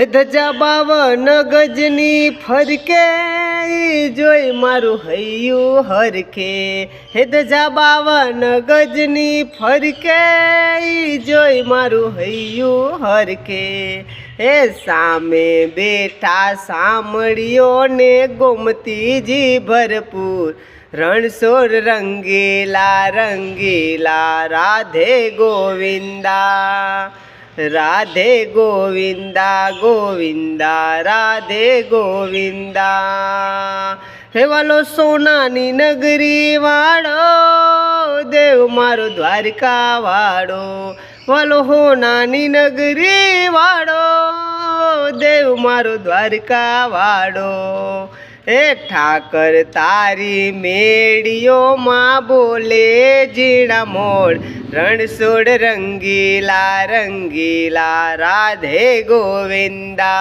ધજા 52 ગજની ફરકે જોઈ મારું હૈયું હરખે. ધજા 52 ગજની ફરકે જોઈ મારું હૈયું હરખે. સામે બેઠા સાંભળ્યોને ગોમતીજી ભરપૂર. રણછોડ રંગીલા રંગીલા રાધે ગોવિંદા. રાધે ગોવિંદા ગોવિંદા રાધે ગોવિંદા. વાલો સોનાની નગરી વાળો દેવ મારો દ્વારકા વાળો. વાલો હોનાની નગરી વાળો દેવ મારો દ્વારકા વાળો. ઠાકર તારી મેળીઓમાં બોલે ઝીણા મોડ. રણછોડ રંગીલા રંગીલા રાધે ગોવિંદા.